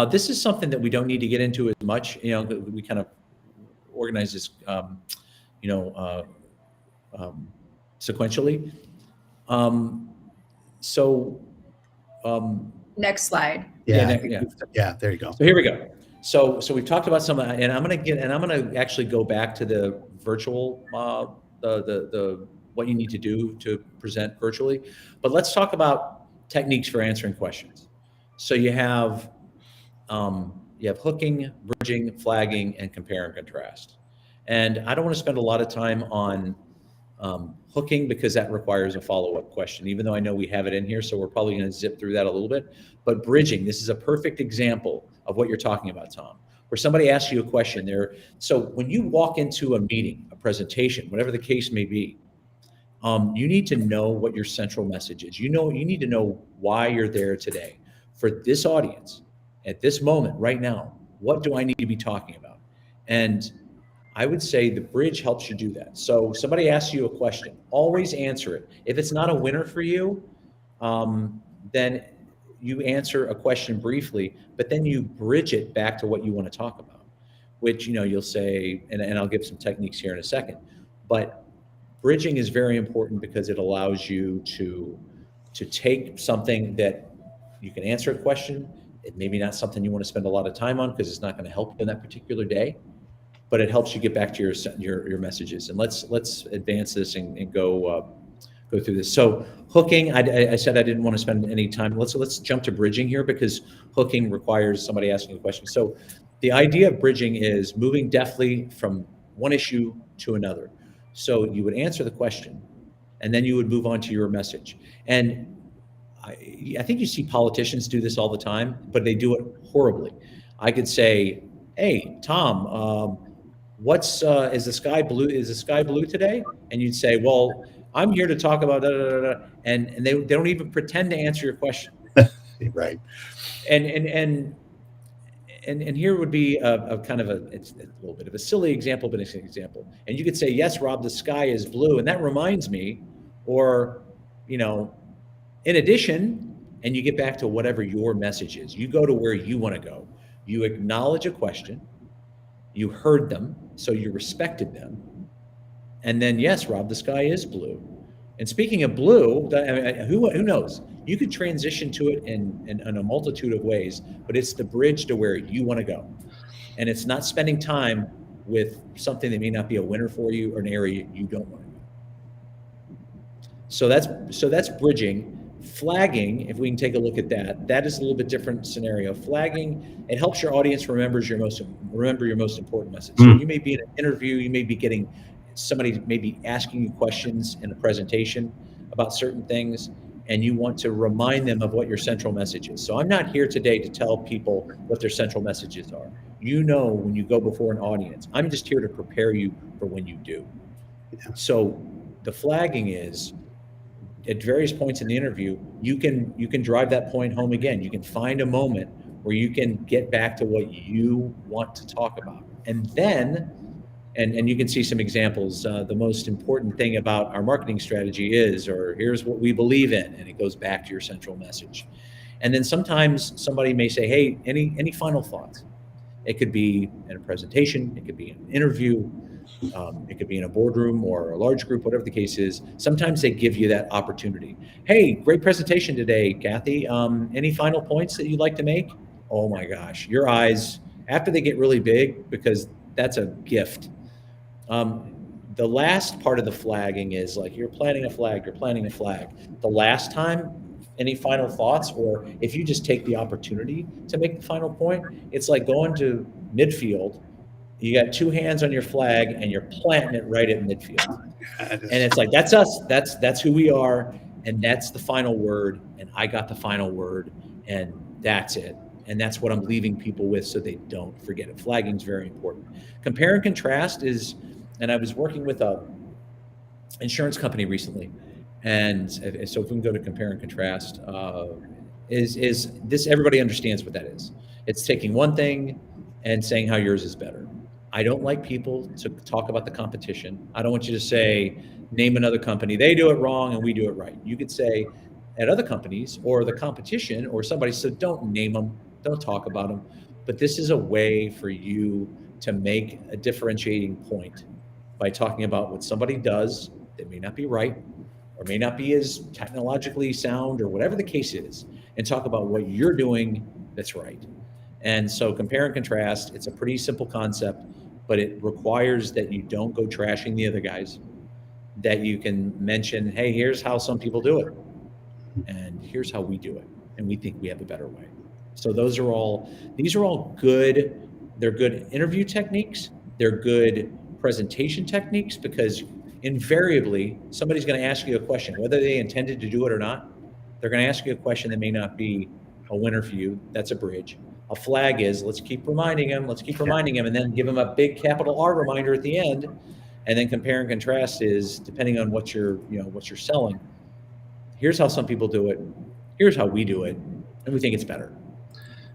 This is something that we don't need to get into as much. We kind of organize this, sequentially. Next slide. Yeah, there you go. So here we go. So we've talked about some, and I'm gonna actually go back to the virtual, the what you need to do to present virtually. But let's talk about techniques for answering questions. So you have hooking, bridging, flagging, and compare and contrast. And I don't want to spend a lot of time on hooking, because that requires a follow-up question, even though I know we have it in here. So we're probably going to zip through that a little bit. But bridging, this is a perfect example of what you're talking about, Tom, where somebody asks you a question there. So when you walk into a meeting, a presentation, whatever the case may be, you need to know what your central message is. You need to know why you're there today. For this audience, at this moment, right now, what do I need to be talking about? And I would say the bridge helps you do that. So somebody asks you a question, always answer it. If it's not a winner for you, then you answer a question briefly, but then you bridge it back to what you want to talk about, which, you'll say, and I'll give some techniques here in a second, but bridging is very important because it allows you to take something that you can answer a question. It may be not something you want to spend a lot of time on because it's not going to help you in that particular day, but it helps you get back to your messages. And let's advance this and go through this. So hooking, I said I didn't want to spend any time. Let's jump to bridging here, because hooking requires somebody asking a question. So the idea of bridging is moving deftly from one issue to another. So you would answer the question, and then you would move on to your message. And I think you see politicians do this all the time, but they do it horribly. I could say, "Hey, Tom, is the sky blue? Is the sky blue today?" And you'd say, "Well, I'm here to talk about da, da, da, da," and they don't even pretend to answer your question. Right. And here would be a kind of it's a little bit of a silly example, but it's an example. And you could say, "Yes, Rob, the sky is blue, and that reminds me," or, in addition, and you get back to whatever your message is. You go to where you want to go. You acknowledge a question. You heard them, so you respected them. And then, yes, Rob, the sky is blue. And speaking of blue, who knows? You could transition to it in a multitude of ways, but it's the bridge to where you want to go. And it's not spending time with something that may not be a winner for you or an area you don't want to go. So that's bridging. Flagging, if we can take a look at that is a little bit different scenario. Flagging, it helps your audience remember your most important message. So you may be in an interview, you may be getting somebody may be asking you questions in a presentation about certain things, and you want to remind them of what your central message is. So I'm not here today to tell people what their central messages are. You know, when you go before an audience, I'm just here to prepare you for when you do. So the flagging is, at various points in the interview, you can drive that point home again. You can find a moment where you can get back to what you want to talk about. And then, and you can see some examples. The most important thing about our marketing strategy is, or here's what we believe in, and it goes back to your central message. And then sometimes somebody may say, hey, any final thoughts? It could be in a presentation, it could be in an interview, it could be in a boardroom or a large group, whatever the case is. Sometimes they give you that opportunity. Hey, great presentation today, Kathy. Any final points that you'd like to make? Oh my gosh, your eyes, after they get really big, because that's a gift. The last part of the flagging is like, you're planting a flag. The last time, any final thoughts? Or if you just take the opportunity to make the final point, it's like going to midfield. You got two hands on your flag and you're planting it right at midfield. And it's like, that's us. That's who we are. And that's the final word. And I got the final word, and that's it. And that's what I'm leaving people with, so they don't forget it. Flagging is very important. Compare and contrast is, and I was working with a insurance company recently. And so if we can go to compare and contrast, is this, everybody understands what that is. It's taking one thing and saying how yours is better. I don't like people to talk about the competition. I don't want you to say, name another company, they do it wrong and we do it right. You could say at other companies or the competition or somebody, so don't name them, don't talk about them. But this is a way for you to make a differentiating point by talking about what somebody does that may not be right or may not be as technologically sound or whatever the case is, and talk about what you're doing that's right. And so compare and contrast, it's a pretty simple concept, but it requires that you don't go trashing the other guys, that you can mention, hey, here's how some people do it, and here's how we do it, and we think we have a better way. So these are all good, they're good interview techniques, they're good presentation techniques, because invariably somebody's going to ask you a question, whether they intended to do it or not. They're going to ask you a question that may not be a winner for you. That's a bridge. A flag is, let's keep reminding them, and then give them a big capital R reminder at the end. And then compare and contrast is, depending on what you're selling, here's how some people do it, here's how we do it, and we think it's better.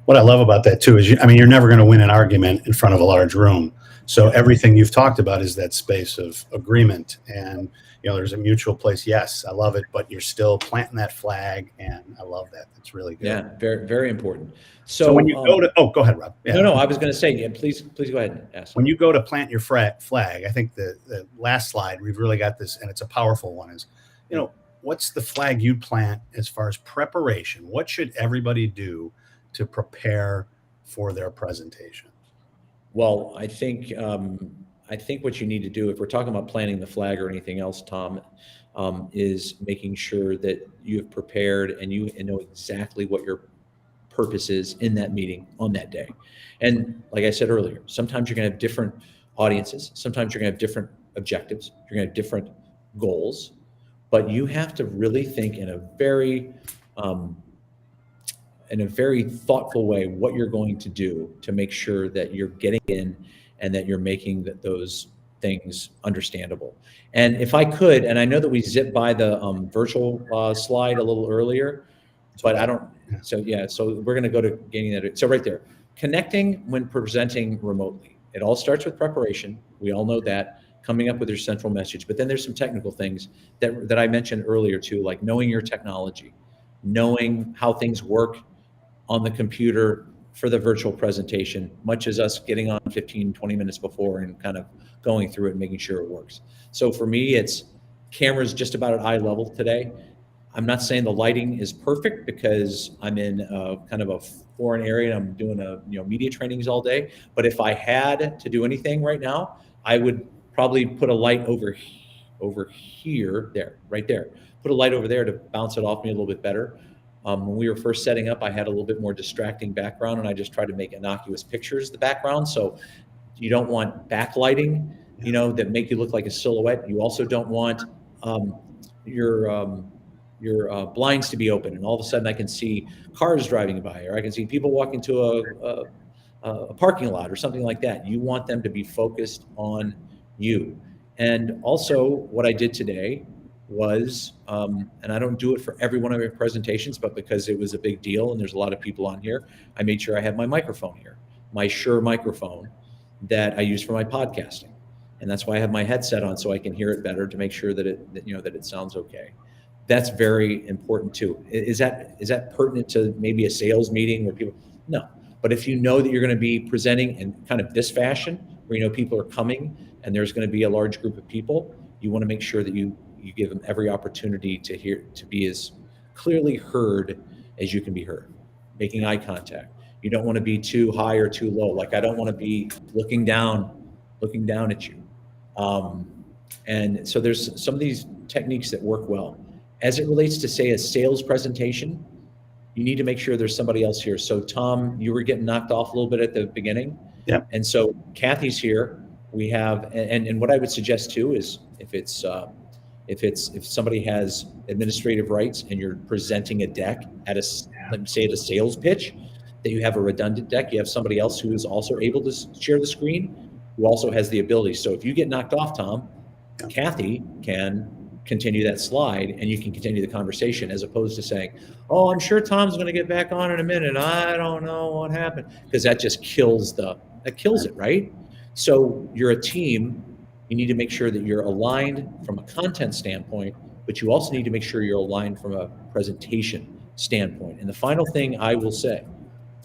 What I love about that too is, you're never going to win an argument in front of a large room. So everything you've talked about is that space of agreement, and there's a mutual place. Yes, I love it, but you're still planting that flag, and I love that. That's really good. Yeah, very, very important. So when you go to, go ahead, Rob. Yeah. No, I was going to say, yeah, please go ahead and ask. When you go to plant your flag, I think the last slide, we've really got this, and it's a powerful one, is, what's the flag you plant as far as preparation? What should everybody do to prepare for their presentation? Well, I think what you need to do, if we're talking about planting the flag or anything else, Tom, is making sure that you have prepared and you know exactly what your purpose is in that meeting on that day. And like I said earlier, sometimes you're going to have different audiences. Sometimes you're going to have different objectives. You're going to have different goals, but you have to really think in a very thoughtful way what you're going to do to make sure that you're getting in and that you're making those things understandable. And if I could, and I know that we zipped by the virtual slide a little earlier, but I don't, so we're going to go to gaining that. So right there, connecting when presenting remotely. It all starts with preparation. We all know that, coming up with your central message, but then there's some technical things that I mentioned earlier too, like knowing your technology. knowing how things work on the computer for the virtual presentation, much as us getting on 15, 20 minutes before and kind of going through it and making sure it works. So for me, it's cameras just about at eye level today. I'm not saying the lighting is perfect because I'm in kind of a foreign area and I'm doing media trainings all day. But if I had to do anything right now, I would probably put a light over here, right there. Put a light over there to bounce it off me a little bit better. When we were first setting up, I had a little bit more distracting background, and I just tried to make innocuous pictures the background. So you don't want backlighting, that make you look like a silhouette. You also don't want your blinds to be open, and all of a sudden I can see cars driving by, or I can see people walking to a parking lot or something like that. You want them to be focused on you. And also what I did today was, and I don't do it for every one of my presentations, but because it was a big deal and there's a lot of people on here, I made sure I had my microphone here, my Shure microphone that I use for my podcasting. And that's why I have my headset on, so I can hear it better to make sure that it sounds okay. That's very important too. Is that pertinent to maybe a sales meeting where people? No. But if you know that you're going to be presenting in kind of this fashion, where people are coming and there's going to be a large group of people, you want to make sure that you give them every opportunity to be as clearly heard as you can be heard, making eye contact. You don't want to be too high or too low. Like, I don't want to be looking down at you. And so there's some of these techniques that work well. As it relates to, say, a sales presentation, you need to make sure there's somebody else here. So Tom, you were getting knocked off a little bit at the beginning. Yeah. And so Kathy's here. We have, and what I would suggest too is if somebody has administrative rights and you're presenting a deck at let me say at a sales pitch, that you have a redundant deck, you have somebody else who is also able to share the screen, who also has the ability. So if you get knocked off, Tom, Kathy can continue that slide and you can continue the conversation, as opposed to saying, oh, I'm sure Tom's going to get back on in a minute, I don't know what happened, because that just kills it, right? So you're a team. You need to make sure that you're aligned from a content standpoint, but you also need to make sure you're aligned from a presentation standpoint. And the final thing I will say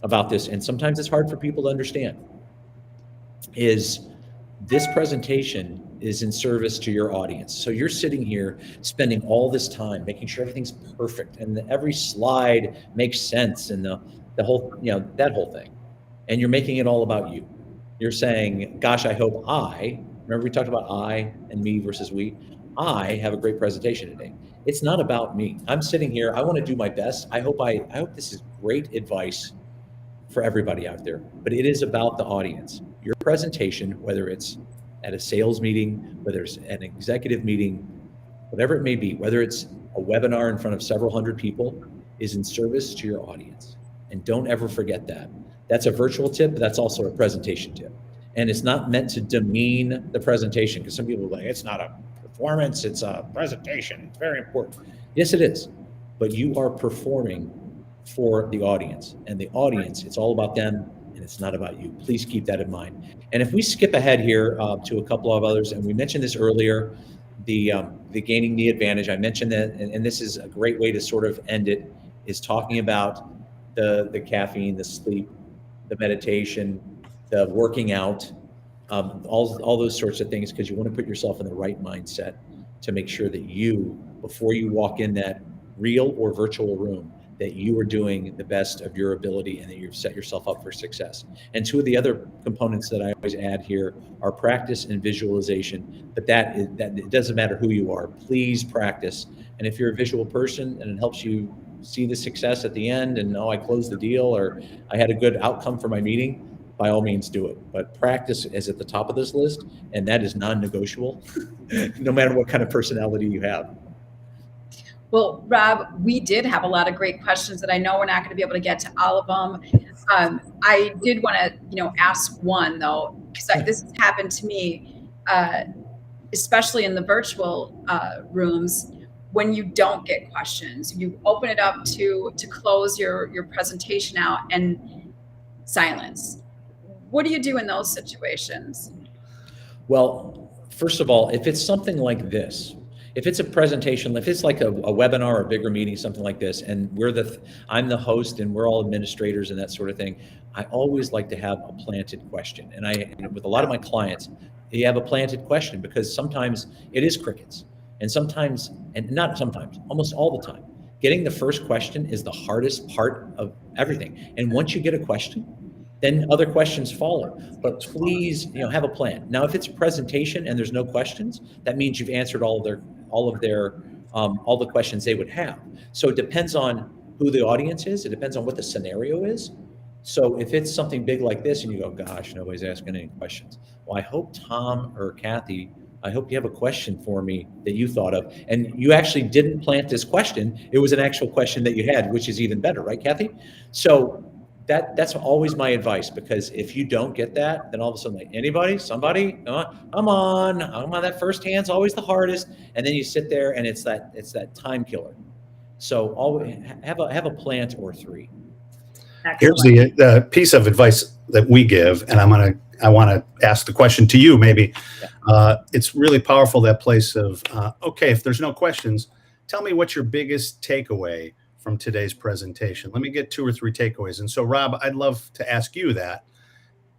about this, and sometimes it's hard for people to understand, is this presentation is in service to your audience. So you're sitting here spending all this time making sure everything's perfect and every slide makes sense, and the whole, that whole thing. And you're making it all about you. You're saying, gosh, I hope remember we talked about I and me versus we? I have a great presentation today. It's not about me. I'm sitting here, I want to do my best. I hope this is great advice for everybody out there, but it is about the audience. Your presentation, whether it's at a sales meeting, whether it's an executive meeting, whatever it may be, whether it's a webinar in front of several hundred people, is in service to your audience. And don't ever forget that. That's a virtual tip, but that's also a presentation tip. And it's not meant to demean the presentation, because some people are like, it's not a performance, it's a presentation. It's very important. Yes, it is. But you are performing for the audience. And the audience, it's all about them, and it's not about you. Please keep that in mind. And if we skip ahead here to a couple of others, and we mentioned this earlier, the gaining the advantage, I mentioned that, and this is a great way to sort of end it, is talking about the caffeine, the sleep, the meditation, the working out, all those sorts of things, because you want to put yourself in the right mindset to make sure that you, before you walk in that real or virtual room, that you are doing the best of your ability and that you've set yourself up for success. And two of the other components that I always add here are practice and visualization, but that it doesn't matter who you are, please practice. And if you're a visual person and it helps you see the success at the end and, I closed the deal, or I had a good outcome for my meeting, by all means do it. But practice is at the top of this list, and that is non-negotiable, no matter what kind of personality you have. Well, Rob, we did have a lot of great questions that I know we're not going to be able to get to all of them. I did want to, ask one though, because this has happened to me, especially in the virtual rooms. When you don't get questions, you open it up to close your presentation out, and silence. What do you do in those situations? Well, first of all, if it's something like this, if it's a presentation, if it's like a webinar or a bigger meeting, something like this, and I'm the host and we're all administrators and that sort of thing, I always like to have a planted question. And with a lot of my clients, you have a planted question because sometimes it is crickets, and sometimes, and not sometimes, almost all the time, getting the first question is the hardest part of everything. And once you get a question, then other questions follow. But please, have a plan. Now, if it's a presentation and there's no questions, that means you've answered all the questions they would have. So it depends on who the audience is. It depends on what the scenario is. So if it's something big like this and you go, gosh, nobody's asking any questions. Well, I hope Tom or Kathy, I hope you have a question for me that you thought of. And you actually didn't plant this question. It was an actual question that you had, which is even better, right, Kathy? So that's always my advice, because if you don't get that, then all of a sudden, like, anybody, somebody, I'm on, that first hand's always the hardest. And then you sit there and it's that time killer. So always have a plant or three. Here's the piece of advice that we give, and I want to ask the question to you, maybe. It's really powerful, that place of, okay, if there's no questions, tell me what's your biggest takeaway from today's presentation. Let me get 2 or 3 takeaways. And so, Rob, I'd love to ask you that.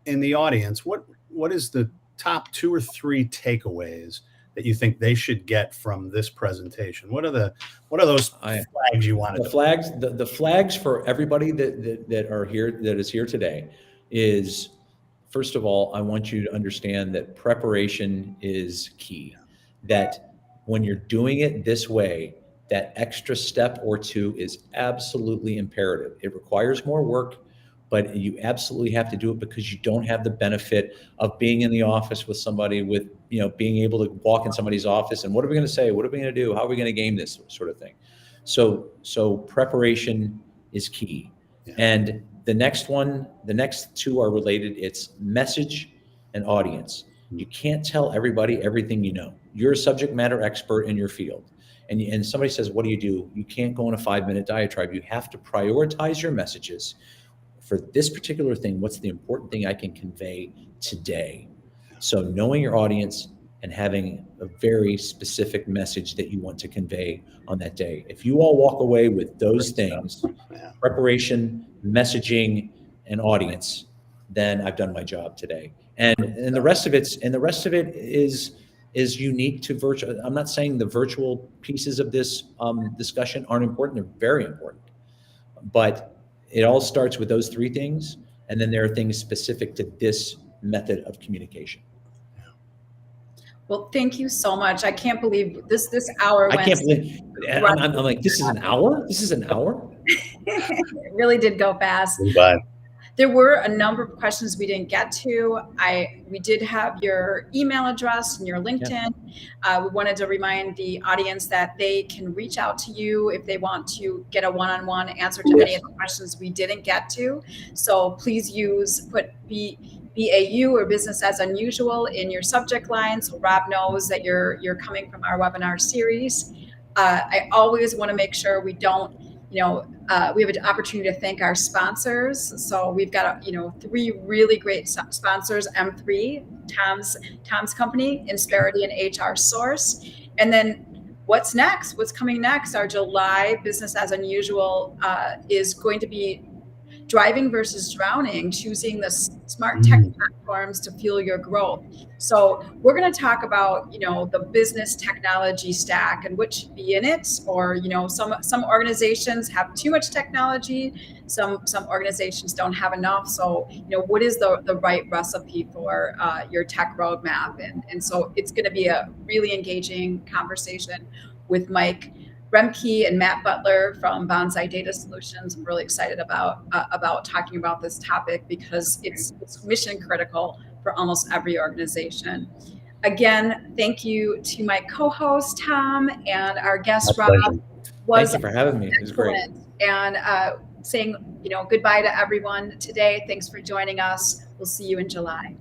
In the audience, what is the top 2 or 3 takeaways that you think they should get from this presentation? What are those flags you wanted? The flags for everybody that are here, that is here today, is, first of all, I want you to understand that preparation is key. That when you're doing it this way, that extra step or 2 is absolutely imperative. It requires more work, but you absolutely have to do it, because you don't have the benefit of being in the office with somebody, with, being able to walk in somebody's office and what are we going to say? What are we going to do? How are we going to game this sort of thing? So preparation is key. Yeah. And the next 2 are related. It's message and audience. You can't tell everybody everything you know. You're a subject matter expert in your field. And somebody says, what do? You can't go on a 5-minute diatribe. You have to prioritize your messages. For this particular thing, what's the important thing I can convey today? So knowing your audience and having a very specific message that you want to convey on that day. If you all walk away with those things, preparation, messaging, and audience, then I've done my job today. And the rest of it is unique to virtual. I'm not saying the virtual pieces of this discussion aren't important. They're very important. But it all starts with those 3 things. And then there are things specific to this method of communication. Well, thank you so much. I can't believe this hour went. I can't believe, I'm like, this is an hour? This is an hour? It really did go fast. Bye. There were a number of questions we didn't get to. We did have your email address and your LinkedIn. Yeah. We wanted to remind the audience that they can reach out to you if they want to get a one-on-one answer to any of the questions we didn't get to. So please put BAU or business as unusual in your subject line, so Rob knows that you're coming from our webinar series. I always want to make sure we don't. We have an opportunity to thank our sponsors. So we've got 3 really great sponsors: M3, Tom's company, Insperity, and HR Source. And then what's next? What's coming next? Our July Business as Unusual is going to be driving versus drowning, choosing the smart tech platforms to fuel your growth. So we're going to talk about, the business technology stack and what should be in it. Or, some organizations have too much technology. Some organizations don't have enough. So, what is the right recipe for your tech roadmap? And so it's going to be a really engaging conversation with Mike Remke and Matt Butler from Bonsai Data Solutions. I'm really excited about talking about this topic because it's mission critical for almost every organization. Again, thank you to my co-host Tom and our guest Rob. Thank you for having me. It was great. And saying goodbye to everyone today. Thanks for joining us. We'll see you in July.